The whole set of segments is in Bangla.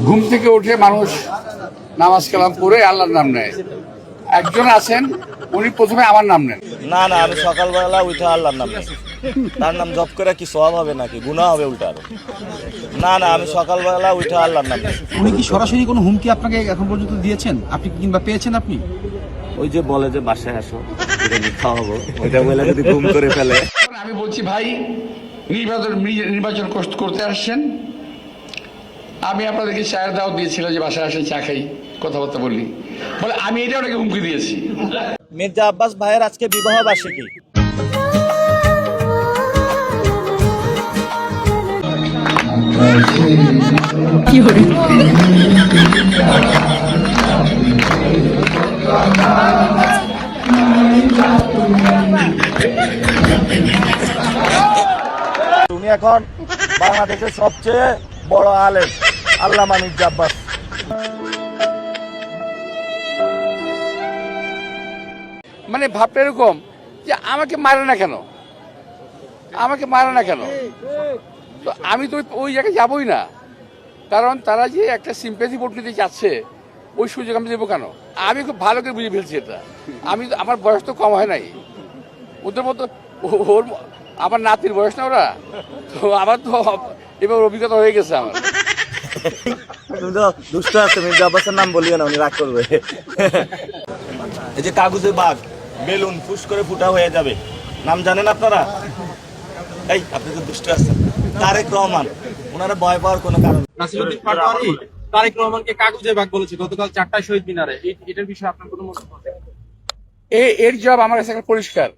ঘুম থেকে উঠে মানুষ নামাজ কালাম করে আল্লাহর নাম নেয়। একজন আছেন উনি প্রথমে আমার নাম নেন। না না, আমি সকালবেলা উঠে আল্লাহর নাম নেই। তার নাম জপ করে কি সওয়াব হবে নাকি গুনাহ হবে উল্টা আরো? না না, আমি সকালবেলা উঠে আল্লাহর নাম নেই। উনি কি সরাসরি কোনো হুমকি আপনাকে এখন পর্যন্ত দিয়েছেন, আপনি কিংবা পেয়েছেন আপনি? ওই যে বলে যে বাসায় আসো, বিরিয়ানি খাওয়াবো, ওইটা বলে যদি ঘুম করে ফেলে। আমি বলছি ভাই নির্বাচন করতে আসছেন, আমি আপনাদেরকে চায়ের দাওয়াত দিয়েছিলাম যে বাসায় আসেন চা খাই কথাবার্তা বলি, বলে আমি এটা ওনাকে হুমকি দিয়েছি। মির্জা আব্বাস ভাইয়ের আজকে বিবাহ বার্ষিকী। তুমি এখন বাংলাদেশের সবচেয়ে বড় আলেম আল্লামা মির্জা আব্বাস। মানে ভাবটা এরকম যে আমাকে মারে না কেন, তো আমি তো ওই জায়গায় যাবই না, কারণ তারা যে একটা সিম্প্যাথি ভোট নিতে চাচ্ছে ওই সুযোগ আমি দেবো কেন? আমি খুব ভালো করে বুঝে ফেলছি এটা। আমার বয়স তো কম হয় নাই, ওদের মতো ওর আমার নাতির বয়স না ওরা, তো আমার তো এবার অভিজ্ঞতা হয়ে গেছে আমার। তুমি তো দুষ্ট আছে, মির্জা আব্বাসের নাম বলিও না, উনি রাগ করবে। এই যে কাগজে বাঘ বেলুন ফুস করে ফুটা হয়ে যাবে, নাম জানেন আপনারা? এই আপনি তো দুষ্ট আছেন। তারেক রহমান, ওনারা ভয় পাওয়ার কোনো কারণ নেই। নাসিরউদ্দিন পাটোয়ারি তারেক রহমানকে কাগজে বাঘ বলেছে গতকাল 4টায় শহীদ মিনারে। এটার বিষয়ে আপনার কোনো মন্তব্য আছে? এর জবাব আমার কাছে একটা পরিষ্কার,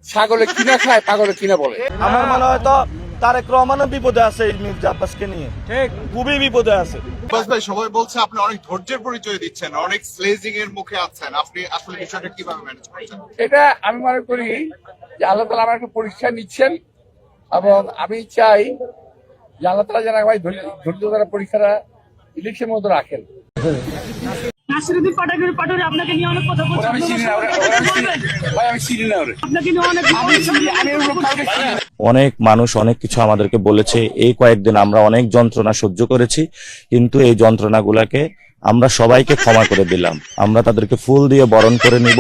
ছাগলে কিনা খায় পাগলে কিনা বলে। আমার মনে হয় তো তারেক রহমানও বিপদে আছে এই মির্জা আব্বাসকে নিয়ে, ঠিক খুবই বিপদে আছে। আব্বাস ভাই, সবাই বলছে আপনি অনেক ধৈর্যের পরিচয় দিচ্ছেন, অনেক স্লেজিং এর মুখে আছেন, আপনি আসলে বিষয়টা কিভাবে ম্যানেজ করছেন? এটা আমি মনে করি যে আল্লাহ তাআলা আমার একটা পরীক্ষা নিচ্ছেন, এবং আমি চাই যে আল্লাহ তাআলা যেন আমায় ধৈর্য দ্বারা পরীক্ষাটা ইলেকশনের মতো রাখেন। নাসিরউদ্দিন পাটোয়ারি আপনাকে নিয়ে অনেক কথা বলছে। আমি চিনি না ভাই, আমি চিনি না ওরে। আপনাকে নিয়ে অনেক আমি ওর কাউকে চিনি না। অনেক মানুষ অনেক কিছু আমাদেরকে বলেছে, এই কয়েকদিন আমরা অনেক যন্ত্রণা সহ্য করেছি, কিন্তু এই যন্ত্রণাগুলোকে আমরা সবাইকে ক্ষমা করে দিলাম। আমরা তাদেরকে ফুল দিয়ে বরণ করে নিব।